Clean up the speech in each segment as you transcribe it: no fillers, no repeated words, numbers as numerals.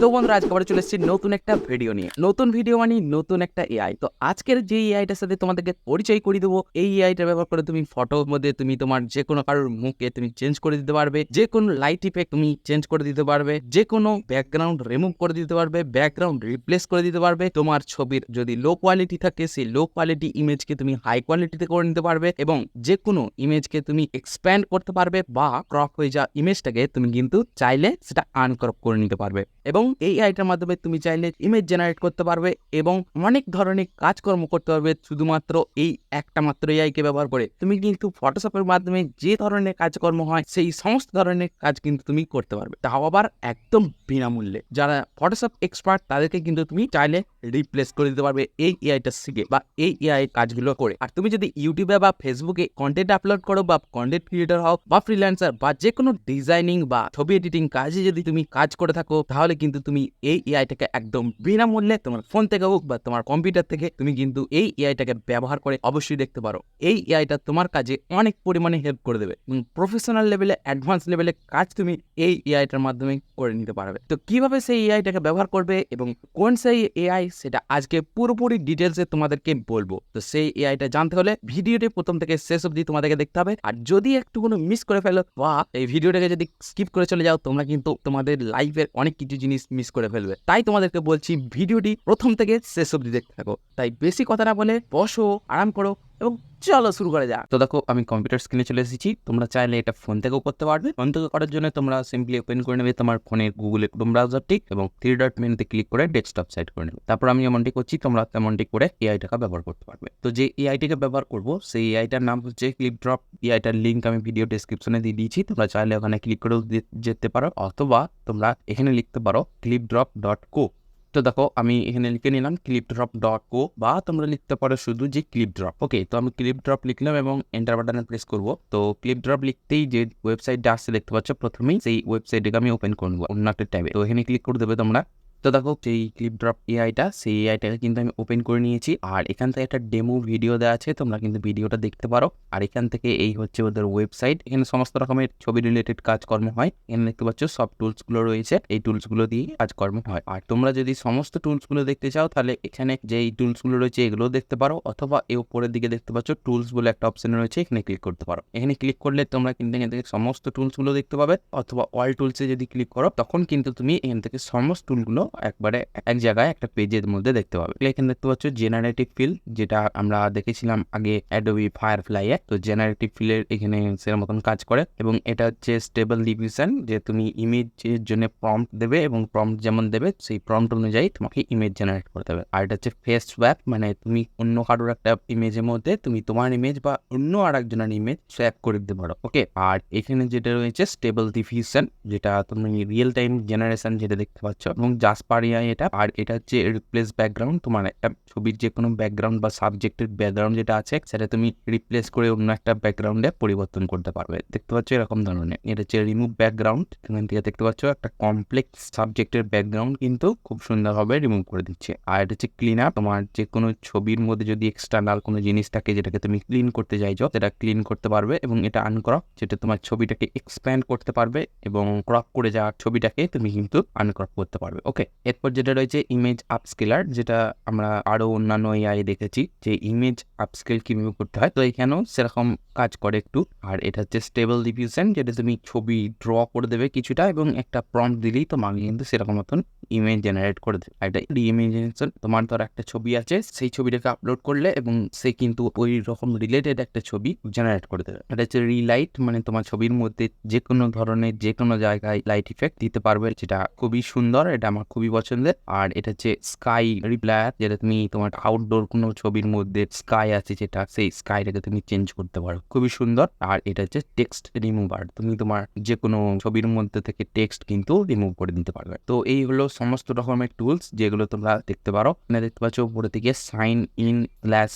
তো বন্ধুরা আজকে আবার চলে এসেছি নতুন একটা ভিডিও নিয়ে। নতুন ভিডিও মানে নতুন একটা এআই। তো আজকের যে এআইটার সাথে তোমাদেরকে পরিচয় করিয়ে দেবো, এই এআইটা ব্যবহার করে তুমি ফটোর মধ্যে তুমি তোমার যেকোনো কারোর মুখকে তুমি চেঞ্জ করে দিতে পারবে, যেকোনো লাইট ইফেক্ট তুমি চেঞ্জ করে দিতে পারবে, যেকোনো ব্যাকগ্রাউন্ড রিমুভ করে দিতে পারবে, ব্যাকগ্রাউন্ড রিপ্লেস করে দিতে পারবে। তোমার ছবির যদি লো কোয়ালিটি থাকে সেই লো কোয়ালিটি ইমেজকে তুমি হাই কোয়ালিটিতে করে নিতে পারবে এবং যেকোনো ইমেজকে তুমি এক্সপ্যান্ড করতে পারবে বা ক্রপ হয়ে যাওয়া ইমেজটাকে তুমি কিন্তু চাইলে সেটা আনক্রপ করে নিতে পারবে। এবং এই এআইটার মাধ্যমে তুমি চাইলে ইমেজ জেনারেট করতে পারবে এবং অনেক ধরনের কাজকর্ম করতে পারবে শুধুমাত্র এই একটা মাত্র এআই কে ব্যবহার করে। তুমি কিন্তু ফটোশপের মাধ্যমে যে ধরনের কাজকর্ম হয় সেই সমস্ত ধরনের কাজ কিন্তু তুমি করতে পারবে, তাও আবার একদম বিনামূল্যে। যারা ফটোশপ এক্সপার্ট তাদেরকে কিন্তু তুমি চাইলে রিপ্লেস করে দিতে পারবে এই এআইটা শিখে বা এই এআই কাজগুলো করে। আর তুমি যদি ইউটিউবে বা ফেসবুকে কন্টেন্ট আপলোড করো বা কন্টেন্ট ক্রিয়েটর হও বা ফ্রিল্যান্সার বা যে কোনো ডিজাইনিং বা ছবি এডিটিং কাজে যদি তুমি কাজ করে থাকো, তাহলে কিন্তু তুমি এই এআইটাকে একদম বিনামূল্যে তোমার ফোন থেকে হোক বা তোমার কম্পিউটার থেকে তুমি কিন্তু এই এআইটাকে ব্যবহার করে অবশ্যই দেখতে পারো। এই এআইটা তোমার কাজে অনেক পরিমাণে হেল্প করে দেবে এবং প্রফেশনাল লেভেলে অ্যাডভান্স লেভেলে কাজ তুমি এই এআইটার মাধ্যমে করে নিতে পারবে। তো কিভাবে সেই এআইটাকে ব্যবহার করবে এবং কোন সেই এআই সেটা আজকে পুরোপুরি ডিটেলসে তোমাদেরকে বলবো। তো সেই এআইটা জানতে হলে ভিডিওটি প্রথম থেকে শেষ অবধি তোমাদেরকে দেখতে হবে। আর যদি একটু কোনো মিস করে ফেলো বা এই ভিডিওটাকে যদি স্কিপ করে চলে যাও, তোমরা কিন্তু তোমাদের লাইফের অনেক কিছু জিনিস মিস করে ফেলবে। তাই তোমাদেরকে বলছি ভিডিওটি প্রথম থেকে শেষ অবধি দেখতে থাকো। তাই বেশি কথা না বলে বসো, আরাম করো এবং চলো শুরু করে যাক। তো দেখো আমি কম্পিউটার স্ক্রিনে চলে এসেছি। তোমরা চাইলে এটা ফোন থেকেও করতে পারবে। ফোন থেকে করার জন্য তোমরা সিম্পলি ওপেন করে নেবে তোমার ফোনের গুগলের ক্রোম ব্রাউজারটি এবং থ্রি ডট মেনুতে ক্লিক করে ডেস্কটপ সাইট করে নেবে। তারপর আমি এমনটি করছি, তোমরা তেমনটি করে এআইটাকে ব্যবহার করতে পারবে। তো যে এআইটিকে ব্যবহার করব সেই এআইটার নাম হচ্ছে ক্লিপ ড্রপ। এআইটার লিঙ্ক আমি ভিডিও ডেসক্রিপশনে দিয়ে দিয়েছি, তোমরা চাইলে ওখানে ক্লিক করেও যেতে পারো অথবা তোমরা এখানে লিখতে পারো clipdrop.co। তো দেখো আমি এখানে লিখে নিলাম clipdrop.co বা তোমরা লিখতে পারো শুধু যে ক্লিপ ড্রপ। ওকে, তো আমি ক্লিপ ড্রপ লিখলাম এবং এন্টার বাটনে প্রেস করব। তো ক্লিপ ড্রপ লিখতেই যে ওয়েবসাইটটা আসছে দেখতে পাচ্ছ, প্রথমেই সেই ওয়েবসাইটটাকে আমি ওপেন করবো অন্য একটা ট্যাবে। তো এখানে ক্লিক করে দেবে তোমরা। তো দেখো সেই ক্লিপ ড্রপ এআইটা, সেই এআইটাকে কিন্তু আমি ওপেন করে নিয়েছি। আর এখান থেকে একটা ডেমো ভিডিও দেওয়া আছে, তোমরা কিন্তু ভিডিওটা দেখতে পারো। আর এখান থেকে এই হচ্ছে ওদের ওয়েবসাইট। এখানে সমস্ত রকমের ছবি রিলেটেড কাজকর্ম হয়। এখানে দেখতে পাচ্ছ সব টুলসগুলো রয়েছে, এই টুলসগুলো দিয়ে কাজকর্ম হয়। আর তোমরা যদি সমস্ত টুলসগুলো দেখতে চাও তাহলে এখানে যে এই টুলসগুলো রয়েছে এগুলো দেখতে পারো, অথবা এই উপরের দিকে দেখতে পাচ্ছ টুলস বলে একটা অপশন রয়েছে, এখানে ক্লিক করতে পারো। এখানে ক্লিক করলে তোমরা কিন্তু এখান থেকে সমস্ত টুলসগুলো দেখতে পাবে, অথবা অল টুলসে যদি ক্লিক করো তখন কিন্তু তুমি এখান থেকে সমস্ত টুলগুলো একবারে এক জায়গায় একটা পেজের মধ্যে দেখতে পাবে। এখানে দেখতে পাচ্ছ জেনারেটিভ ফিল, যেটা আমরা দেখেছিলাম আগে অ্যাডোবি ফায়ারফ্লাই এ। তো জেনারেটিভ ফিলের এখানে সেরকম মতন কাজ করে এবং এটা হচ্ছে স্টেবল ডিফিউশন, যে তুমি ইমেজের জন্য প্রম্পট দেবে এবং প্রম্পট যেমন দেবে সেই প্রম্পট অনুযায়ী তোমাকে ইমেজ জেনারেট করতে হবে। আর এটা হচ্ছে ফেস সোয়াপ, মানে তুমি অন্য কারোর একটা ইমেজের মধ্যে তুমি তোমার ইমেজ বা অন্য আরেকজনের ইমেজ সোয়াপ করে দিতে পারো। ওকে, আর এখানে যেটা রয়েছে স্টেবল ডিফিউশন, যেটা তুমি রিয়েল টাইম জেনারেশন যেটা দেখতে পাচ্ছ, এবং জাসপার এআই এটা। আর এটা হচ্ছে রিপ্লেস ব্যাকগ্রাউন্ড, তোমার একটা ছবির যে কোনো ব্যাকগ্রাউন্ড বা সাবজেক্টের ব্যাকগ্রাউন্ড যেটা আছে সেটা তুমি রিপ্লেস করে অন্য একটা ব্যাকগ্রাউন্ডে পরিবর্তন করতে পারবে। দেখতে পাচ্ছ এরকম ধরনের। এটা হচ্ছে রিমুভ ব্যাকগ্রাউন্ড, এখান থেকে দেখতে পাচ্ছ একটা কমপ্লেক্স সাবজেক্টের ব্যাকগ্রাউন্ড কিন্তু খুব সুন্দরভাবে রিমুভ করে দিচ্ছে। আর এটা হচ্ছে ক্লিন আপ, তোমার যে কোনো ছবির মধ্যে যদি এক্সটার্নাল কোনো জিনিস থাকে যেটাকে তুমি ক্লিন করতে চাইছো সেটা ক্লিন করতে পারবে। এবং এটা আনক্রপ, যেটা তোমার ছবিটাকে এক্সপ্যান্ড করতে পারবে এবং ক্রপ করে যাওয়া ছবিটাকে তুমি কিন্তু আনক্রপ করতে পারবে। ওকে, এরপর যেটা রয়েছে ইমেজ আপস্কেলার, যেটা আমরা আরো অন্যান্য এআই দেখেছি যে ইমেজ আপস্কেল কিভাবে করতে হয়, তো এখানেও সেরকম কাজ করে একটু। আর এটা হচ্ছে স্টেবল ডিফিউশন, যেটা তুমি ছবি ড্র করে দেবে কিছুটা এবং একটা প্রম্পট দিলেই তোমাকে কিন্তু সেরকম মতন ইমেজ জেনারেট করে দেবে। এটা ইমেজিনেশন, তোমার ধর একটা ছবি আছে, সেই ছবিটাকে আপলোড করলে এবং সে কিন্তু ওই রকম রিলেটেড একটা ছবি জেনারেট করে দেবে। এটা হচ্ছে রিলাইট, মানে তোমার ছবির মধ্যে যে কোনো ধরনের যে কোনো জায়গায় লাইট ইফেক্ট দিতে পারবে, যেটা খুবই সুন্দর, এটা আমার খুবই পছন্দের। আর এটা হচ্ছে স্কাই রিপ্লেয়ার, যেটা তুমি তোমার আউটডোর কোনো ছবির মধ্যে স্কাই আছে যেটা, সেই স্কাইটাকে তুমি চেঞ্জ করতে পারো, খুবই সুন্দর। আর এটা হচ্ছে টেক্সট রিমুভার, তুমি তোমার যে কোনো ছবির মধ্যে থেকে টেক্সট কিন্তু রিমুভ করে দিতে পারবে। তো এই হলো সমস্ত রকমের টুলস যেগুলো তোমরা দেখতে পারো। এখানে দেখতে পাচ্ছ উপরে থেকে সাইন ইন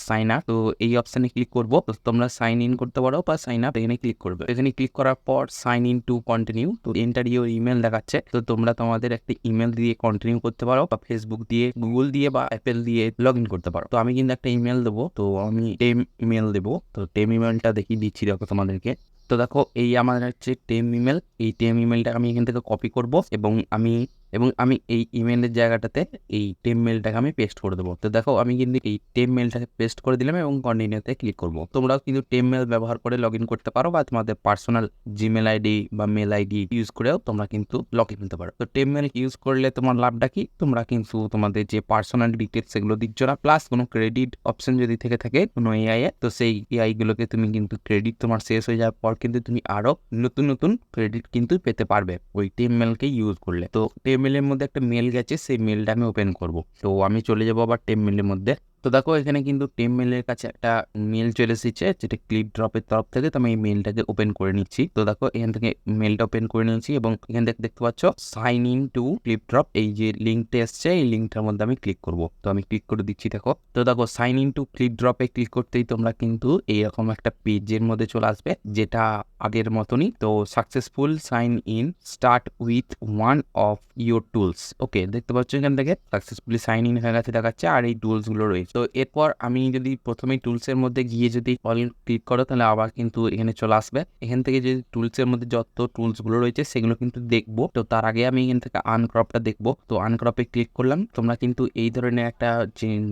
সাইন আপ, তো এই অপশনে ক্লিক করবো, তো তোমরা সাইন ইন করতে পারো বা সাইন আপ, এখানে ক্লিক করবে। এখানে ক্লিক করার পর সাইন ইন টু কন্টিনিউ, তো এন্টার ইউর ইমেল দেখাচ্ছে, তো তোমরা তোমাদের একটা ইমেল দিয়ে কন্টিনিউ করতে পারো বা ফেসবুক দিয়ে, গুগল দিয়ে বা অ্যাপেল দিয়ে লগ ইন করতে পারো। তো আমি কিন্তু একটা ইমেল দেবো, তো আমি টেম ইমেল দেবো। তো টেম ইমেলটা দেখিয়ে দিচ্ছি দেখো তোমাদেরকে। তো দেখো এই আমার হচ্ছে টেম ইমেল, এই টেম ইমেলটা আমি এখান থেকে কপি করব এবং আমি এবং আমি এই ইমেলের জায়গাটাতে এই টেম মেলটাকে আমি পেস্ট করে দেবো। তো দেখো আমি কিন্তু এই টেম মেলটাকে পেস্ট করে দিলাম এবং কন্টিনিউতে ক্লিক করবো। তোমরাও কিন্তু টেম মেল ব্যবহার করে লগ ইন করতে পারো বা তোমাদের পার্সোনাল জিমেল আইডি বা মেল আইডি ইউজ করেও তোমরা কিন্তু লগ ইন হতে পারো। তো টেম মেল ইউজ করলে তোমার লাভটা কি, তোমরা কিন্তু তোমাদের যে পার্সোনাল ডিটেলস সেগুলো দিচ্ছ না, প্লাস কোনো ক্রেডিট অপশন যদি থেকে থাকে কোনো এআই এ, তো সেই এআই গুলোকে তুমি কিন্তু ক্রেডিট তোমার শেষ হয়ে যাওয়ার পর কিন্তু তুমি আরো নতুন নতুন ক্রেডিট কিন্তু পেতে পারবে ওই টেম মেলকে ইউজ করলে। তো টেম মেলের মধ্যে একটা মেল গেছে, সেই মেলটা আমি ওপেন করব। তো আমি চলে যাবো আবার টেম মেলের মধ্যে। তো দেখো এখানে কিন্তু টেম মেলের কাছে একটা মেল চলে এসেছে যেটা ক্লিপ ড্রপের তরফ থেকে। তো আমি এই মেলটাকে ওপেন করে নিচ্ছি। তো দেখো এখান থেকে মেলটা ওপেন করে নিয়েছি এবং এখান থেকে দেখতে পাচ্ছ sign in to Clipdrop, এই যে লিঙ্কটা এসছে এই লিঙ্কটার মধ্যে আমি ক্লিক করব। তো আমি ক্লিক করে দিচ্ছি। দেখো তো দেখো সাইন ইন টু ক্লিপ ড্রপে ক্লিক করতেই তোমরা কিন্তু এইরকম একটা পেজের মধ্যে চলে আসবে যেটা আগের মতনই। তো successful sign in, start with one of your tools. Okay, দেখতে পাচ্ছ এখান থেকে সাকসেসফুলি সাইন ইন হয়ে গেছে দেখাচ্ছে, আর এই টুলস গুলো রয়েছে। তো এরপর আমি যদি প্রথমেই টুলসের মধ্যে গিয়ে যদি অল ক্লিক করো তাহলে আবার কিন্তু এখানে চলে আসবে। এখান থেকে যে টুলসের মধ্যে যত টুলস গুলো রয়েছে সেগুলো কিন্তু দেখবো। তো তার আগে আমি এখান থেকে আনক্রপটা দেখবো। তো আনক্রপে ক্লিক করলাম। তোমরা কিন্তু এই ধরনের একটা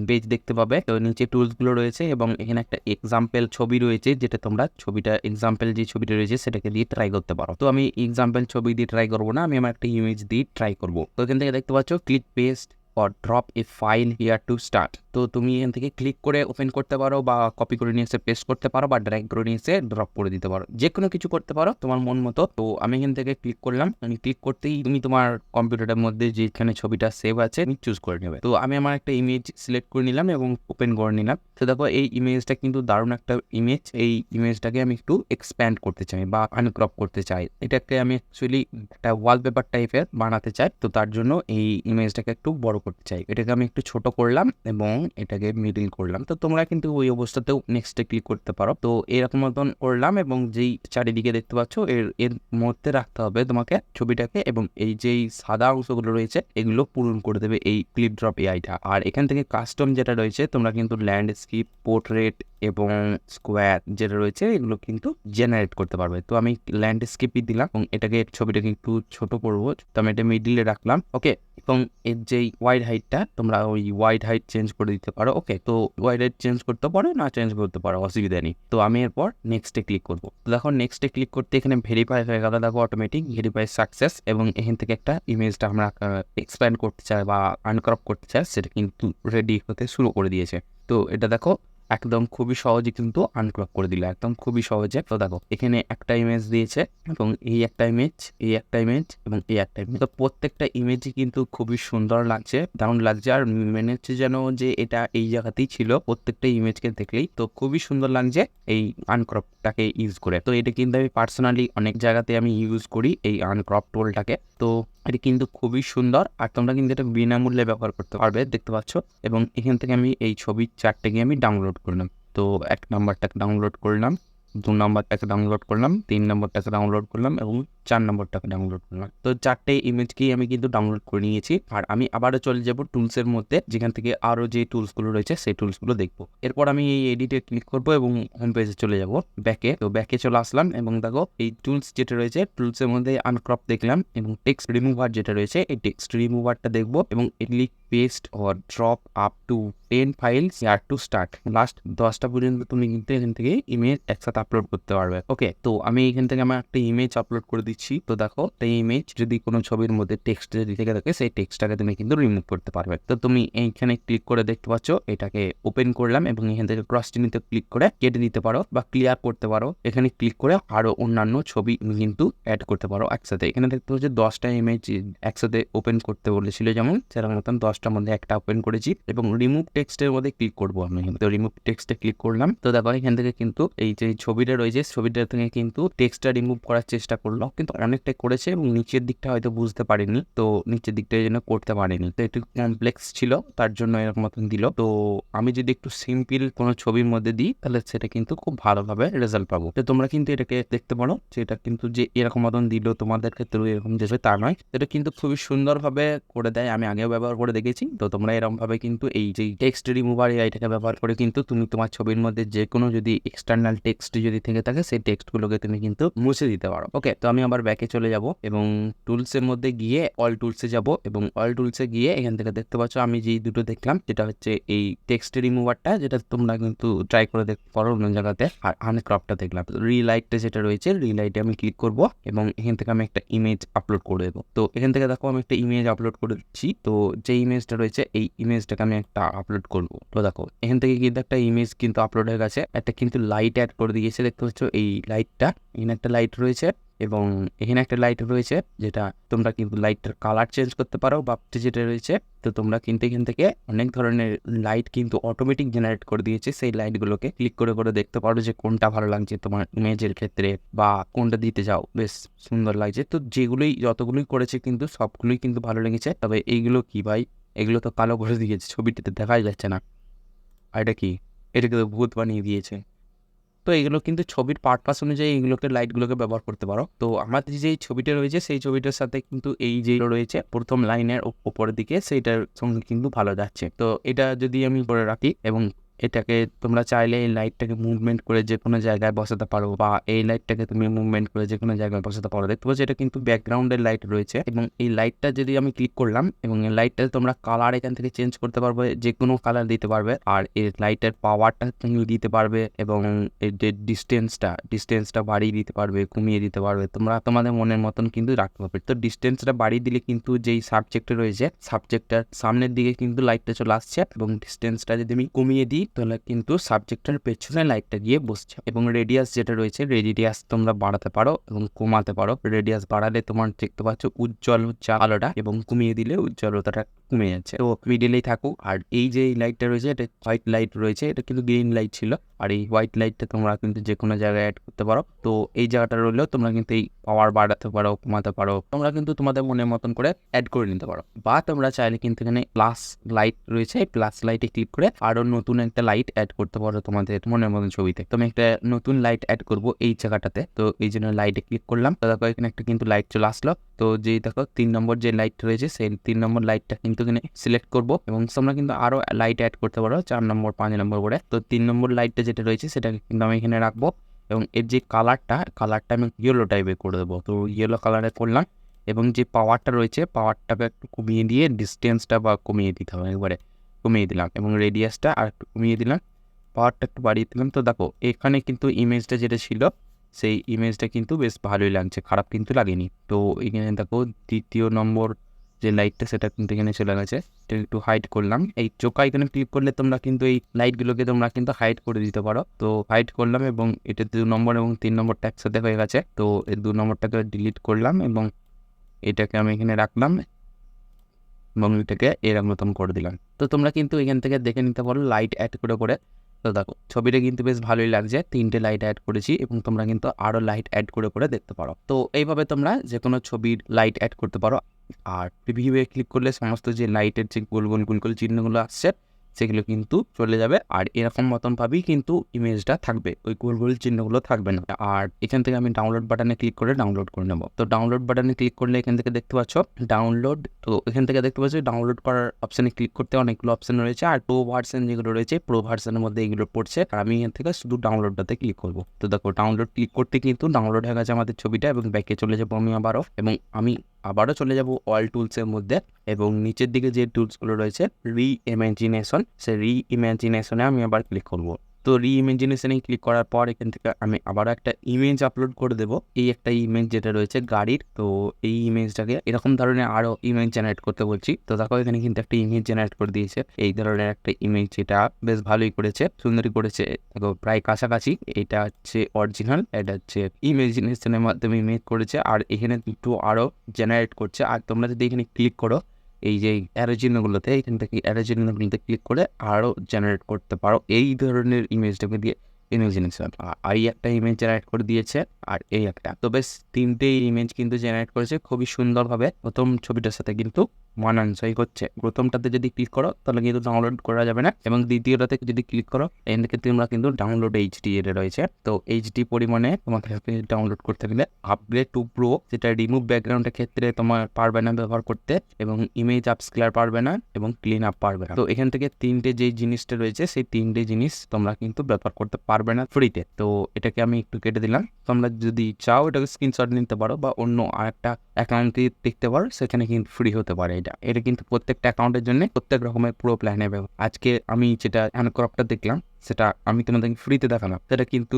পেজ দেখতে পাবে। তো নিচে টুলস গুলো রয়েছে এবং এখানে একটা এক্সাম্পল ছবি রয়েছে যেটা তোমরা ছবিটা এক্সাম্পল যে ছবিটা রয়েছে সেটাকে দিয়ে ট্রাই করতে পারো। তো আমি এক্সাম্পল ছবি দিয়ে ট্রাই করবো না, আমি আমার একটা ইমেজ দিয়ে ট্রাই করবো। তো এখান থেকে দেখতে পাচ্ছ click paste or drop a file here to start। তো তুমি এখান থেকে ক্লিক করে ওপেন করতে পারো বা কপি করে নিয়ে এসে পেস্ট করতে পারো বা ড্র্যাগ করে নিয়ে এসে ড্রপ করে দিতে পারো, যে কোনো কিছু করতে পারো তোমার মন মতো। তো আমি এখান থেকে ক্লিক করলাম। আমি ক্লিক করতেই তুমি তোমার কম্পিউটারের মধ্যে যেখানে ছবিটা সেভ আছে তুমি চুজ করে নেবে। তো আমি আমার একটা ইমেজ সিলেক্ট করে নিলাম এবং ওপেন করে নিলাম। তো দেখো এই ইমেজটা কিন্তু দারুণ একটা ইমেজ। এই ইমেজটাকে আমি একটু এক্সপ্যান্ড করতে চাই বা আনক্রপ করতে চাই। এটাকে আমি অ্যাকচুয়ালি একটা ওয়ালপেপার টাইপের বানাতে চাই। তো তার জন্য এই ইমেজটাকে একটু বড় করতে চাই। এটাকে আমি একটু ছোট করলাম এবং এটাকে মিডিল করলাম। তো তোমরা কিন্তু ওই অবস্থাতেও নেক্সটে ক্লিক করতে পারো। তো এরকম মতন করলাম এবং যেই চারিদিকে দেখতে পাচ্ছ এর মধ্যে রাখতে হবে তোমাকে ছবিটাকে, এবং এই যেই সাদা অংশগুলো রয়েছে এগুলো পূরণ করে দেবে এই ক্লিপ ড্রপ এআইটা। আর এখান থেকে কাস্টম যেটা রয়েছে তোমরা কিন্তু ল্যান্ডস্কেপ, পোর্ট্রেট এবং স্কোয়ার যেটা রয়েছে এগুলো কিন্তু জেনারেট করতে পারবে। তো আমি ল্যান্ডস্কেপই দিলাম এবং এটাকে ছবিটাকে একটু ছোট করবো। তো আমি এটা মিডিলে রাখলাম। ওকে, এবং এর যেই ওয়াইড হাইটটা তোমরা ওই ওয়াইড হাইট চেঞ্জ করে দিতে পারো। ওকে, তো ওয়াইড হাইট চেঞ্জ করতে পারো না চেঞ্জ করতে পারো, অসুবিধা নেই। তো আমি এরপর নেক্সটে ক্লিক করবো। তো দেখো নেক্সটে ক্লিক করতে এখানে ভেরিফাই হয়ে গেল। দেখো অটোমেটিক ভেরিফাই সাকসেস, এবং এখান থেকে একটা ইমেজটা আমরা এক্সপ্যান্ড করতে চাই বা আনক্রপ করতে চাই সেটা কিন্তু রেডি হতে শুরু করে দিয়েছে। তো এটা দেখো একদম খুবই সহজে কিন্তু আনক্রপ করে দিল, একদম খুবই সহজে। তো দেখো এখানে একটা ইমেজ দিয়েছে এবং এই একটা ইমেজ, এই একটা ইমেজ এবং এই একটা ইমেজ। তো প্রত্যেকটা ইমেজই কিন্তু খুবই সুন্দর লাগছে, দারুণ লাগছে। আর মনে হচ্ছে যেন যে এটা এই জায়গাতেই ছিল প্রত্যেকটা ইমেজকে দেখলেই। তো খুবই সুন্দর লাগছে এই আনক্রপটাকে ইউজ করে। তো এটা কিন্তু আমি পার্সোনালি অনেক জায়গাতে আমি ইউজ করি এই আনক্রপ টুলটাকে। তো এটা কিন্তু খুবই সুন্দর আর তোমরা কিন্তু এটা বিনামূল্যে ব্যবহার করতে পারবে, দেখতে পাচ্ছ। এবং এখান থেকে আমি এই ছবির চারটেকে আমি ডাউনলোড করলাম। তো 1 নাম্বারটাকে ডাউনলোড করলাম, 2 নাম্বারটাকে ডাউনলোড করলাম, 3 নাম্বারটাকে ডাউনলোড করলাম এবং 4 নাম্বারটাকে ডাউনলোড করলাম। তো চারটে ইমেজকেই আমি কিন্তু ডাউনলোড করে নিয়েছি। আর আমি আবারও চলে যাব টুলসের মধ্যে, যেখান থেকে আরও যে টুলসগুলো রয়েছে সেই টুলসগুলো দেখবো। এরপর আমি এই এডিটে ক্লিক করবো এবং হোম পেজে চলে যাব ব্যাকে। তো ব্যাকে চলে আসলাম এবং দেখো এই টুলস যেটা রয়েছে টুলসের মধ্যে আনক্রপ দেখলাম এবং টেক্সট রিমুভার যেটা রয়েছে এই টেক্সট রিমুভারটা দেখবো এবং click paste or drop up to 10 files here to start. Last 10টা পর্যন্ত তুমি কিন্তু এখান থেকে ইমেজ একসাথে আপলোড করতে পারবে। ওকে, তো আমি এখান থেকে আমার একটা ইমেজ আপলোড করে দিচ্ছি। তো দেখো এই ইমেজ যদি কোনো ছবির মধ্যে টেক্সট যদি থেকে থাকে সেই টেক্সটটাকে তুমি কিন্তু রিমুভ করতে পারবে। তো তুমি এইখানে ক্লিক করে দেখতে পাচ্ছ এটাকে ওপেন করলাম এবং এখান থেকে ক্রস চিহ্নিতে ক্লিক করে কেটে দিতে পারো বা ক্লিয়ার করতে পারো। এখানে ক্লিক করে আরো অন্যান্য ছবি কিন্তু অ্যাড করতে পারো একসাথে। এখানে দেখতে পাচ্ছ 10টা ইমেজ একসাথে ওপেন করতে বলেছিল, যেমন সেরকম মতন 10টার মধ্যে একটা ওপেন করেছি এবং রিমুভ টেক্সটের মধ্যে ক্লিক করবো আমি। তো রিমুভ টেক্সটে ক্লিক করলাম। তো দেখো এখান থেকে কিন্তু এই যে ছবিটা রয়েছে ছবিটা থেকে কিন্তু টেক্সটটা রিমুভ করার চেষ্টা করলো, কিন্তু অনেকটাই করেছে এবং নিচের দিকটা হয়তো বুঝতে পারিনি। তো নিচের দিকটা এই জন্য করতে পারিনি, তো একটু কমপ্লেক্স ছিল তার জন্য এরকম মতন দিল। তো আমি যদি একটু সিম্পল কোনো ছবির মধ্যে দিই তাহলে সেটা কিন্তু খুব ভালোভাবে রেজাল্ট পাবো। তো তোমরা কিন্তু এটাকে দেখতে পারো যে এটা কিন্তু যে এরকম মতন দিল তোমাদের ক্ষেত্রেও এরকম দেবে তা নয়, এটা কিন্তু খুবই সুন্দরভাবে করে দেয়। আমি আগেও ব্যবহার করে দেখেছি। তো তোমরা এরকম ভাবে কিন্তু এই যে টেক্সট রিমুভার এআইটাকে ব্যবহার করে কিন্তু তুমি তোমার ছবির মধ্যে যে কোনো যদি এক্সটার্নাল টেক্সট যদি থেকে থাকে সেই টেক্সটগুলোকে তুমি কিন্তু মুছে দিতে পারো। ওকে, তো আমি আবার ব্যাকে চলে যাব এবং টুলসের মধ্যে গিয়ে অল টুলসে যাব এবং অল টুলসে গিয়ে এখান থেকে দেখতে পাচ্ছ আমি যেই দুটো দেখলাম, যেটা হচ্ছে এই টেক্সট রিমুভারটা, যেটা তোমরা কিন্তু ট্রাই করে দেখতে পারো অন্য জায়গাতে। আর আনক্রপটা দেখলাম, রিলাইটটা যেটা রয়েছে, রিলাইটে আমি ক্লিক করব এবং এখান থেকে আমি একটা ইমেজ আপলোড করে দেবো। তো এখান থেকে দেখো আমি একটা ইমেজ আপলোড করে দিচ্ছি। তো যে ইমেজটা রয়েছে এই ইমেজটাকে আমি একটা আপলোড করব। তো দেখো এখান থেকে কিন্তু একটা ইমেজ কিন্তু আপলোড হয়ে গেছে, একটা কিন্তু লাইট অ্যাড করে দিয়েছে, দেখতে পাচ্ছ এই লাইটটা। এখানে একটা লাইট রয়েছে এবং এখানে একটা লাইট রয়েছে, যেটা তোমরা কিন্তু লাইটটার কালার চেঞ্জ করতে পারো। বাপটি যেটা রয়েছে, তো তোমরা কিন্তু এখান থেকে অনেক ধরনের লাইট কিন্তু অটোমেটিক জেনারেট করে দিয়েছে। সেই লাইটগুলোকে ক্লিক করে করে দেখতে পারো যে কোনটা ভালো লাগছে তোমার ইমেজের ক্ষেত্রে বা কোনটা দিতে যাও, বেশ সুন্দর লাগছে। তো যতগুলোই করেছে কিন্তু সবগুলোই কিন্তু ভালো লেগেছে। তবে এইগুলো কি ভাই, এগুলো তো কালো করে দিয়েছে, ছবিটিতে দেখাই যাচ্ছে না। আর এটা কি, এটাকে তো ভূত বানিয়ে দিয়েছে। তো এগুলো কিন্তু ছবির পারপাস অনুযায়ী এগুলোকে লাইটগুলোকে ব্যবহার করতে পারো। তো আমাদের যে ছবিটা রয়েছে সেই ছবিটার সাথে কিন্তু এই যে রয়েছে প্রথম লাইনের উপরের দিকে, সেইটার সঙ্গে কিন্তু ভালো যাচ্ছে। তো এটা যদি আমি করে রাখি এবং এটাকে তোমরা চাইলে এই লাইটটাকে মুভমেন্ট করে যে কোনো জায়গায় বসাতে পারো, বা এই লাইটটাকে তুমি মুভমেন্ট করে যে কোনো জায়গায় বসাতে পারো। দেখতে পাচ্ছ এটা কিন্তু ব্যাকগ্রাউন্ডের লাইট রয়েছে এবং এই লাইটটা যদি আমি ক্লিক করলাম এবং এই লাইটটা তোমরা কালার এখান থেকে চেঞ্জ করতে পারবে, যে কোনো কালার দিতে পারবে। আর এই লাইটের পাওয়ারটা তুমি দিতে পারবে এবং এর যে ডিস্টেন্সটা বাড়িয়ে দিতে পারবে, কমিয়ে দিতে পারবে, তোমরা তোমাদের মনের মতন কিন্তু রাখতে পারবে। তো ডিস্টেন্সটা বাড়িয়ে দিলে কিন্তু যেই সাবজেক্টে রয়েছে সাবজেক্টটার সামনের দিকে কিন্তু লাইটটা চলে আসছে, এবং ডিস্টেন্সটা যদি আমি কমিয়ে দিই তাহলে কিন্তু সাবজেক্টের পেছনে লাইটটা গিয়ে বসছে। এবং রেডিয়াস যেটা রয়েছে, রেডিয়াস তোমরা বাড়াতে পারো এবং কমাতে পারো। রেডিয়াস বাড়ালে তোমার দেখতে পাচ্ছ উজ্জ্বল হচ্ছে আলোটা, এবং কমিয়ে দিলে উজ্জ্বলতাটা কমে যাচ্ছে। তো মিডিলেই থাকুক। আর এই যে লাইটটা রয়েছে, এটা হোয়াইট লাইট রয়েছে, এটা কিন্তু গ্রিন লাইট ছিল। আর এই হোয়াইট লাইটটা তোমরা কিন্তু যে কোনো জায়গায় অ্যাড করতে পারো। তো এই জায়গাটা রইলেও তোমরা কিন্তু এই পাওয়ার বাড়াতে পারো, কমাতে পারো, তোমরা কিন্তু তোমাদের মনের মতন করে অ্যাড করে নিতে পারো। বা তোমরা চাইলে কিন্তু এখানে প্লাস লাইট রয়েছে, এই প্লাস লাইটে ক্লিক করে আরো নতুন একটা লাইট অ্যাড করতে পারো তোমাদের মনের মতন ছবিতে। তো আমি একটা নতুন লাইট অ্যাড করব এই জায়গাটাতে, তো এই জন্য লাইটে ক্লিক করলাম। তো দেখো এখানে একটা কিন্তু লাইট চলে আসলো। তো যেই দেখো 3 নম্বর যে লাইট রয়েছে, সেই 3 নম্বর লাইটটা কিন্তু এখানে সিলেক্ট করব এবং তোমরা কিন্তু আরো লাইট অ্যাড করতে পারো 4 নম্বর 5 নম্বর করে। তো 3 নম্বর লাইটটা যেটা রয়েছে সেটাকে কিন্তু আমি এখানে রাখবো এবং এর যে কালারটা আমি ইয়েলো টাইপের করে দেবো। তো ইয়েলো কালারে করলাম এবং যে পাওয়ারটা রয়েছে পাওয়ারটাকে একটু কমিয়ে দিয়ে ডিস্টেন্সটা বা কমিয়ে দিতে হবে, একবারে কমিয়ে দিলাম এবং রেডিয়াসটা আর একটু কমিয়ে দিলাম, পাওয়ারটা একটু বাড়িয়ে দিলাম। তো দেখো এখানে কিন্তু ইমেজটা যেটা ছিল সেই ইমেজটা কিন্তু বেশ ভালোই লাগছে, খারাপ কিন্তু লাগেনি। তো এখানে দেখো 2য় নম্বর যে লাইটটা সেটা কিন্তু এখানে চলে গেছে, এটা একটু হাইড করলাম। এই চোখা এখানে ক্লিক করলে তোমরা কিন্তু এই লাইটগুলোকে তোমরা কিন্তু হাইড করে দিতে পারো। তো হাইড করলাম এবং এটা 2 নম্বর এবং 3 নম্বরটা একসাথে হয়ে গেছে। তো এই 2 নম্বরটাকে ডিলিট করলাম এবং এটাকে আমি এখানে রাখলাম এবং এটাকে এরকম মতন করে দিলাম। তো তোমরা কিন্তু এখান থেকে দেখে নিতে পারো লাইট অ্যাড করে করে। তো দেখো ছবিটা কিন্তু বেশ ভালোই লাগছে, 3টে লাইট অ্যাড করেছি এবং তোমরা কিন্তু আরো লাইট অ্যাড করে করে দেখতে পারো। তো এইভাবে তোমরা যে কোনো ছবির লাইট অ্যাড করতে পারো। আর প্রিভিউয়ে ক্লিক করলে সমস্ত যে লাইটের যে গোল গোল গোল গোল চিহ্নগুলো আসছে সেগুলো কিন্তু চলে যাবে, আর এরকম মতন ভাবেই কিন্তু ইমেজটা থাকবে, ওই গোল গোল চিহ্নগুলো থাকবে না। আর এখান থেকে আমি ডাউনলোড বাটনে ক্লিক করে ডাউনলোড করে নেবো। তো ডাউনলোড বাটনে ক্লিক করলে এখান থেকে দেখতে পাচ্ছ ডাউনলোড। তো এখান থেকে দেখতে পাচ্ছ ডাউনলোড করার অপশানে ক্লিক করতে অনেকগুলো অপশান রয়েছে, আর প্রো ভার্সন যেগুলো রয়েছে প্রো ভার্সনের মধ্যে এগুলো পড়ছে। আর আমি এখান থেকে শুধু ডাউনলোডটাতে ক্লিক করবো। তো দেখো ডাউনলোড ক্লিক করতে কিন্তু ডাউনলোড হয়ে গেছে আমাদের ছবিটা, এবং ব্যাকে চলে যাবো আমি আবারও, এবং আমি আবারও চলে যাব অল টুলসের মধ্যে এবং নিচের দিকে যে টুলসগুলো রয়েছে রি-ইমাজিনেশন, সেই রি-ইমাজিনেশনে আমি আবার ক্লিক করব। তো রি-ইমাজিনেশনে ক্লিক করার পর এখান থেকে আমি আবারও একটা ইমেজ আপলোড করে দেবো। এই একটা ইমেজ যেটা রয়েছে গাড়ির, তো এই ইমেজটাকে এরকম ধরনের আরও ইমেজ জেনারেট করতে বলছি। তো দেখো এখানে কিন্তু একটা ইমেজ জেনারেট করে দিয়েছে, এই ধরনের একটা ইমেজ, যেটা বেশ ভালোই করেছে, সুন্দরই করেছে, দেখো প্রায় কাছাকাছি। এটা হচ্ছে অরিজিনাল, এটা হচ্ছে ইমেজিনেশনের মাধ্যমে ইমেজ করেছে। আর এখানে দুটো আরও জেনারেট করছে। আর তোমরা যদি এখানে ক্লিক করো এই যে অ্যারো চিহ্নগুলোতে, এখান থেকে অ্যারো চিহ্নগুলোতে ক্লিক করে আরও জেনারেট করতে পারো এই ধরনের ইমেজটাকে দিয়ে ইমেজিনেশন। এই একটা ইমেজ জেনারেট করে দিয়েছে আর এই একটা, তো বেশ 3টে ইমেজ কিন্তু জেনারেট করেছে খুবই সুন্দরভাবে প্রথম ছবিটার সাথে কিন্তু মানানসই হচ্ছে। প্রথমটাতে যদি ক্লিক করো তাহলে কিন্তু ডাউনলোড করা যাবে না, এবং দ্বিতীয়টাতে যদি ক্লিক করো এখান থেকে তোমরা কিন্তু ডাউনলোড এইচডি এটা রয়েছে। তো এইচডি পরিমাণে তোমাকে ডাউনলোড করতে গেলে আপগ্রেড টু প্রো, যেটা রিমুভ ব্যাকগ্রাউন্ডের ক্ষেত্রে তোমার পারবে না ব্যবহার করতে, এবং ইমেজ আপস্কেলার পারবে না, এবং ক্লিন আপ পারবে না। তো এখান থেকে তিনটে যেই জিনিসটা রয়েছে সেই তিনটে জিনিস তোমরা কিন্তু ব্যবহার করতে পারবে না ফ্রিতে। তো এটাকে আমি একটু কেটে দিলাম। তোমরা যদি চাও এটাকে স্ক্রিনশট নিতে পারো বা অন্য আরেকটা অ্যাকাউন্টে দেখতে পারো, সেখানে কিন্তু ফ্রি হতে পারে। এটা কিন্তু প্রত্যেকটা অ্যাকাউন্টের জন্য প্রত্যেক রকমের প্রো প্ল্যান হবে। আজকে আমি যেটা আনক্রপটা দেখলাম সেটা আমি তোমাদেরকে ফ্রিতে দেখালাম, সেটা কিন্তু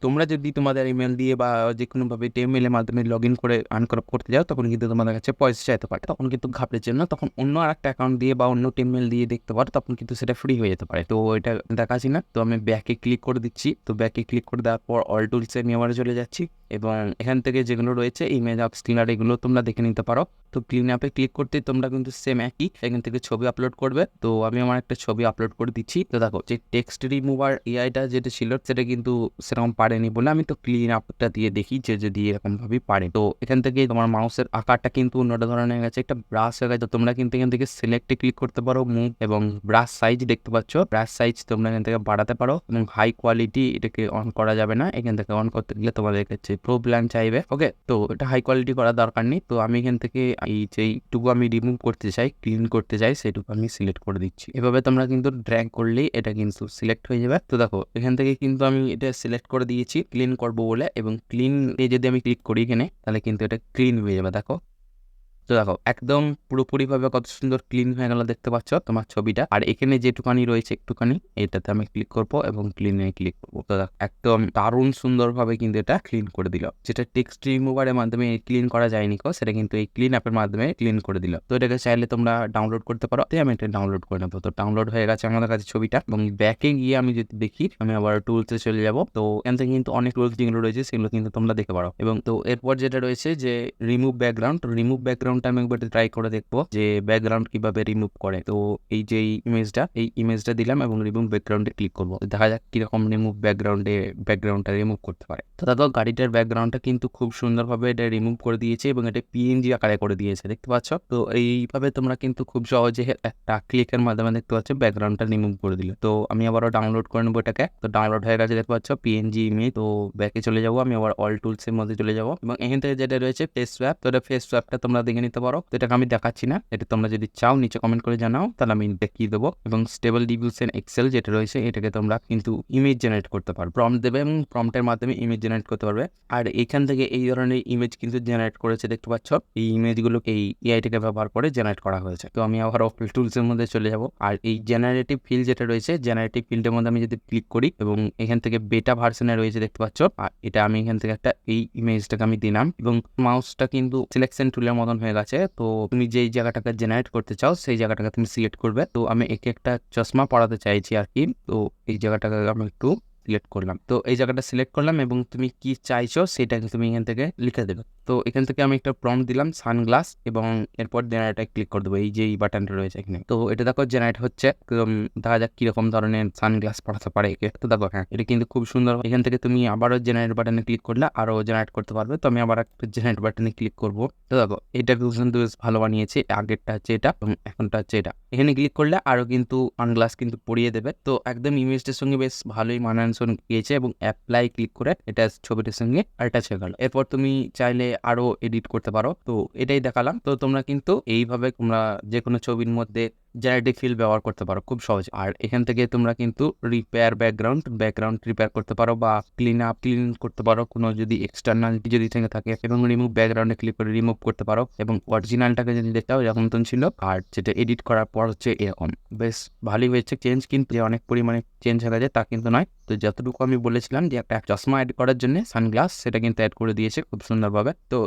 তোমরা যদি তোমাদের ইমেল দিয়ে বা যে কোনোভাবে টেমমেল এর মাধ্যমে লগ ইন করে আনক্রপ করতে যাও, তখন কিন্তু তোমাদের কাছে পয়সা চাইতে পারে। তখন কিন্তু ঘাবড়ে যেও না, তখন অন্য আরেকটা অ্যাকাউন্ট দিয়ে বা অন্য টেমমেল দিয়ে দেখতে পারো, তখন কিন্তু সেটা ফ্রি হয়ে যেতে পারে। তো এটা দেখাচ্ছি না, তো আমি ব্যাকে ক্লিক করে দিচ্ছি। তো ব্যাকে ক্লিক করে দেওয়ার পর অল টুলসে নিয়ে আবার চলে যাচ্ছি, এবং এখান থেকে যেগুলো রয়েছে ইমেজ আপস্কেলার এগুলো তোমরা দেখে নিতে পারো। তো ক্লিন আপে ক্লিক করতে তোমরা কিন্তু সেম একই এখান থেকে ছবি আপলোড করবে। তো আমি আমার একটা ছবি আপলোড করে দিচ্ছি। তো দেখো যে টেক্সট রিমুভার এআইটা যেটা ছিল সেটা কিন্তু সেরকম পারেনি বলে আমি তো ক্লিন আপটা দিয়ে দেখি যে যদি এরকম ভাবে পারে। তো এখান থেকে তোমার মাউসের আকারটা কিন্তু অন্যটা ধরনের হয়ে গেছে, একটা ব্রাশ হয়ে গেছে। তো তোমরা কিন্তু এখান থেকে সিলেক্টে ক্লিক করতে পারো মুভ, এবং ব্রাশ সাইজ দেখতে পাচ্ছ, ব্রাশ সাইজ তোমরা এখান থেকে বাড়াতে পারো, এবং হাই কোয়ালিটি এটাকে অন করা যাবে না। এখান থেকে অন করতে গেলে তোমাদের কাছে প্রো প্ল্যান চাইবে। ওকে, তো এটা হাই কোয়ালিটি করার দরকার নেই। তো আমি এখান থেকে এই যেইটুকু আমি রিমুভ করতে চাই, ক্লিন করতে চাই, সেইটুকু আমি সিলেক্ট করে দিচ্ছি। এভাবে তোমরা কিন্তু ড্র্যাগ করলেই এটা কিন্তু সিলেক্ট হয়ে যাবে। তো দেখো এখান থেকে কিন্তু আমি এটা সিলেক্ট করে দিয়েছি ক্লিন করবো বলে, এবং ক্লিন এ যদি আমি ক্লিক করি এখানে, তাহলে কিন্তু এটা ক্লিন হয়ে যাবে। দেখো, তো দেখো একদম পুরোপুরিভাবে কত সুন্দর ক্লিন হয়ে গেল দেখতে পাচ্ছ তোমার ছবিটা। আর এখানে যেটুকানি রয়েছে একটুখানি, এটাতে আমি ক্লিক করবো এবং ক্লিনে ক্লিক করবো। তো দেখো একদম দারুণ সুন্দরভাবে কিন্তু এটা ক্লিন করে দিল, যেটা টেক্সট রিমুভারের মাধ্যমে ক্লিন করা যায়নি সেটা কিন্তু এই ক্লিন অ্যাপের মাধ্যমে ক্লিন করে দিল। তো এটাকে চাইলে তোমরা ডাউনলোড করতে পারো। তাই আমি এটা ডাউনলোড করে নেবো। তো ডাউনলোড হয়ে গেছে আমাদের কাছে ছবিটা, এবং ব্যাকে গিয়ে আমি যদি দেখি, আমি আবার টুলসে চলে যাব। তো এখান থেকে কিন্তু অনেক টুলস যেগুলো রয়েছে সেগুলো কিন্তু তোমরা দেখতে পারো। এবং তো এরপর যেটা রয়েছে যে রিমুভ ব্যাকগ্রাউন্ড আমি একবার ট্রাই করে দেখবো যে ব্যাকগ্রাউন্ড কিভাবে রিমুভ করে। তো এই যে এই ইমেজটা দিলাম এবং রিমুভ ব্যাকগ্রাউন্ডে ক্লিক করবো, দেখা যাক কিরকম রিমুভ ব্যাকগ্রাউন্ডটা রিমুভ করতে পারে। তো দেখো গাড়িটার ব্যাকগ্রাউন্ডটা কিন্তু খুব সুন্দরভাবে এটা রিমুভ করে দিয়েছে, এবং এটা পিএনজি আকারে করে দিয়েছে দেখতে পাচ্ছ। তো এইভাবে তোমরা কিন্তু খুব সহজে একটা ক্লিকের মাধ্যমে দেখতে পাচ্ছ ব্যাকগ্রাউন্ডটা রিমুভ করে দিলে। তো আমি আবারও ডাউনলোড করে নেবো এটাকে। তো ডাউনলোড হয়ে গেছে দেখতে পাচ্ছ পিএনজি ইমেজ। তো ব্যাকে চলে যাবো, আমি আবার অল টুলস এর মধ্যে চলে যাবো, এবং এখান থেকে যেটা রয়েছে ফেস সোয়াপ। তো এটা ফেস সোয়াপটা তোমরা দেখে নিতে পারো। তো এটাকে আমি দেখাচ্ছি না, এটা তোমরা যদি চাও নিচে কমেন্ট করে জানাও, তাহলে আমি দেখিয়ে দেবো। এবং স্টেবল ডিফিউশন এক্সেল যেটা রয়েছে, এটাকে তোমরা কিন্তু ইমেজ জেনারেট করতে পারো, প্রম্পট দেবে এবং প্রম্পটের মাধ্যমে ইমেজ জেনারেট করতে পারবে। আর এখান থেকে এই ধরনের ইমেজ কিন্তু জেনারেট করেছে দেখতে পাচ্ছ। এই ইমেজগুলোকে এই এআইটাকে ব্যবহার করে জেনারেট করা হয়েছে। তো আমি আবার অফ টুলস এর মধ্যে চলে যাব, আর এই জেনারেটিভ ফিল্ড যেটা রয়েছে, জেনারেটিভ ফিল্ডের মধ্যে আমি যদি ক্লিক করি, এবং এখান থেকে বেটা ভার্সনে রয়েছে দেখতে পাচ্ছ। আর এটা আমি এখান থেকে একটা এই ইমেজটাকে আমি দিলাম, এবং মাউসটা কিন্তু সিলেকশন টুলের মতন হয়ে গেছে। তো তুমি যেই জায়গাটাকে জেনারেট করতে চাও সেই জায়গাটাকে তুমি সিলেক্ট করবে। তো আমি একে একটা চশমা পরাতে চাইছি আর কি। তো এই জায়গাটাকে আমি একটু সিলেক্ট করলাম। তো এই জায়গাটা সিলেক্ট করলাম, এবং তুমি কি চাইছো সেটাকে তুমি এখান থেকে লিখে দেবে। তো এখান থেকে আমি একটা প্রম্পট দিলাম সানগ্লাস, এবং এরপর জেনারেটে ক্লিক করে দেবো, এই যে এই বাটনটা রয়েছে এখানে। তো এটা দেখো জেনারেট হচ্ছে, দেখা যাক কিরকম ধরনের সানগ্লাস পড়াতে পারে একে। তো দেখো হ্যাঁ, এটা কিন্তু খুব সুন্দর। এখান থেকে তুমি আবারও জেনারেট বাটনে ক্লিক করলে আরো জেনারেট করতে পারবে। তো আমি আবার একটা জেনারেট বাটনে ক্লিক করবো। তো দেখো এটা কিন্তু বেশ ভালো বানিয়েছে। আগেরটা হচ্ছে এটা এবং এখনটা হচ্ছে এটা। এখানে ক্লিক করলে আরো কিন্তু সানগ্লাস কিন্তু পরিয়ে দেবে। তো একদম ইমেজটার সঙ্গে বেশ ভালোই মানানসই গিয়েছে, এবং অ্যাপ্লাই ক্লিক করে এটা ছবিটার সঙ্গে অ্যাটাচ হয়ে গেল। এরপর তুমি চাইলে আরো এডিট করতে পারো। তো এটাই দেখালাম। তো তোমরা কিন্তু এইভাবে তোমরা যে কোনো ছবির মধ্যে জেনারেটিভ ফিল ব্যবহার করতে পারো খুব সহজ। আর এখান থেকে তোমরা কিন্তু রিপেয়ার ব্যাকগ্রাউন্ড রিপেয়ার করতে পারো, বা ক্লিন করতে পারো কোনো যদি এক্সটার্নালিটি যদি থেকে থাকে, এবং রিমুভ ব্যাকগ্রাউন্ডে ক্লিক করে রিমুভ করতে পারো, এবং অরিজিনালটাকে যদি দেখতে চাও এরকম ছিল, আর যেটা এডিট করার পর হচ্ছে এরকম। বেশ ভালোই হয়েছে চেঞ্জ, কিন্তু যে অনেক পরিমাণে চেঞ্জ হয়ে গেছে তা কিন্তু নয়। তো যতটুকু আমি বলেছিলাম যে একটা চশমা অ্যাড করার জন্য সানগ্লাস, সেটা কিন্তু অ্যাড করে দিয়েছে খুব সুন্দরভাবে। তো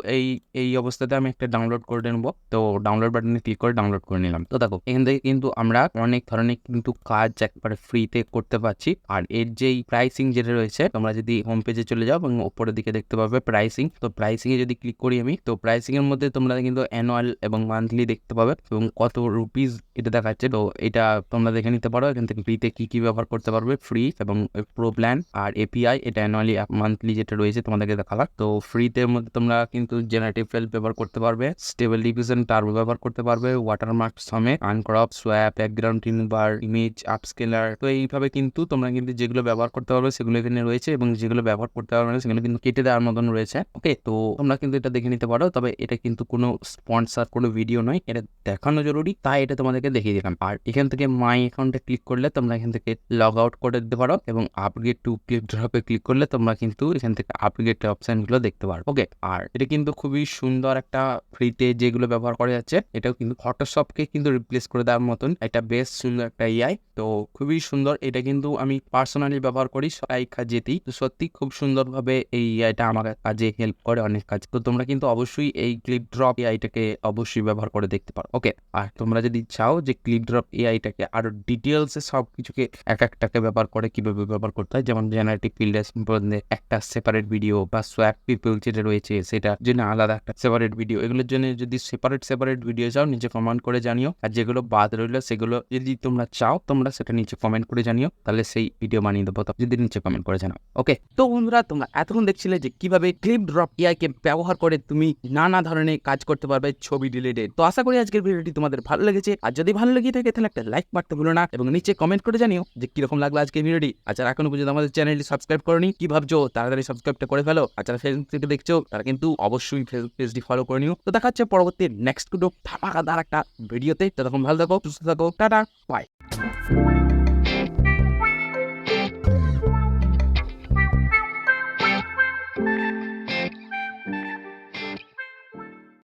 এই অবস্থাতে আমি একটা ডাউনলোড করে নেবো। তো ডাউনলোড বাটনে ক্লিক করে ডাউনলোড করে নিলাম। তো দেখো এখান থেকে থেকে কিন্তু আমরা অনেক ধরনের কিন্তু কাজ একবারে ফ্রিতে করতে পারছি। আর এর যেই প্রাইসিং যেটা রয়েছে, তোমরা যদি হোম পেজে চলে যাও এবং উপরের দিকে দেখতে পাবে প্রাইসিং। তো প্রাইসিং এ যদি ক্লিক করি আমি, তো প্রাইসিং এর মধ্যে তোমরা কিন্তু অ্যানুয়াল এবং মান্থলি দেখতে পাবে এবং কত রুপিস এটা দেখাচ্ছে। তো এটা তোমরা দেখে নিতে পারো এখান থেকে ফ্রিতে কি কি ব্যবহার করতে পারবে, ফ্রি এবং প্রো প্ল্যান আর এপিআই, এটা অ্যানুয়ালি মান্থলি যেটা রয়েছে তোমাদেরকে দেখালাম। তো ফ্রিতে মধ্যে তোমরা কিন্তু জেনারেটিভ ফেল ব্যবহার করতে পারবে, স্টেবল ডিফিউশন টার্বো ব্যবহার করতে পারবে, ওয়াটারমার্ক সমেত, আনক্রপ, সোয়াপ, ব্যাকগ্রাউন্ড রিমুভার, ইমেজ আপস্কেলার। তো এইভাবে কিন্তু তোমরা কিন্তু যেগুলো ব্যবহার করতে পারবে সেগুলো এখানে রয়েছে এবং যেগুলো ব্যবহার করতে পারবে না সেগুলো কিন্তু কেটে দেওয়ার মতন রয়েছে। ওকে, তো তোমরা কিন্তু এটা দেখে নিতে পারো। তবে এটা কিন্তু কোনো স্পন্সর কোনো ভিডিও নয়, এটা দেখানো জরুরি, তাই এটা তোমাদেরকে দেখিয়ে দিলাম। আর এখান থেকে মাই অ্যাকাউন্টে ক্লিক করলে তোমরা এখান থেকে লগ আউট করে দিতে পারো এবং আপগ্রেড টু ক্লিক ড্রপে ক্লিক করলে তোমরা কিন্তু এখান থেকে আপগ্রেড অপশনগুলো দেখতে পারো। ওকে, আর এটা কিন্তু খুবই সুন্দর একটা ফ্রিতে যেগুলো ব্যবহার করা যাচ্ছে, এটাও কিন্তু ফটোশপকে কিন্তু রিপ্লেস করে দেওয়ার মতন এটা বেশ সুন্দর একটা এআই। তো খুবই সুন্দর, এটা কিন্তু আমি পার্সোনালি ব্যবহার করি সবাই কাজেতেই। তো সত্যি খুব সুন্দরভাবে এই এআইটা আমার কাজে হেল্প করে অনেক কাজ। তো তোমরা কিন্তু অবশ্যই এই ক্লিপ ড্রপ এআইটাকে অবশ্যই ব্যবহার করে দেখতে পারো। ওকে, আর তোমরা যদি চাও যে ক্লিপ ড্রপ এআইটাকে আরো ডিটেলসে সব কিছুকে এক একটাকে ব্যবহার করে কিভাবে ব্যবহার করতে হয়, যেমন জেনারেটিভ ফিল্ডের মধ্যে একটা সেপারেট ভিডিও বা সোয়াপ পিপল যেটা রয়েছে সেটার জন্য আলাদা একটা সেপারেট ভিডিও, এগুলোর জন্য যদি সেপারেট ভিডিও চাও নিচে কমেন্ট করে জানিও। আর যেগুলো বাদ রইলো সেগুলো যদি তোমরা চাও তোমরা সেটা নিচে কমেন্ট করে জানিও, তাহলে সেই ভিডিও বানিয়ে দেবো, যদি নিচে কমেন্ট করে জানাও। ওকে, তো বন্ধুরা তোমরা এতক্ষণ দেখছিলে যে কিভাবে ক্লিপ ড্রপ এআই কে ব্যবহার করে তুমি নানা ধরনের কাজ করতে পারবে ছবি ডিলিটেড। তো আশা করি আজকের ভিডিওটি তোমাদের ভালো লেগেছে, আর যদি ভালো লেগে থাকে তাহলে একটা লাইক মারতে ভুলো না এবং নিচে কমেন্ট করে জানিও যে কিরকম লাগলো আজকের ভিডিওটি। আর যারা এখনো পর্যন্ত আমাদের চ্যানেলটি সাবস্ক্রাইব করনি, কি ভাবছো, তাড়াতাড়ি সাবস্ক্রাইবটা করে ফেলো। আর যারা ফেসবুক থেকে দেখছো তারা কিন্তু অবশ্যই ফেসবুক পেজটি ফলো করে নিও। তো দেখা হচ্ছে পরবর্তী নেক্সট ধামাকাদার একটা ভিডিওতে। ততক্ষণ ভালো থাকো, সুস্থ থাকো, টাটা, বাই।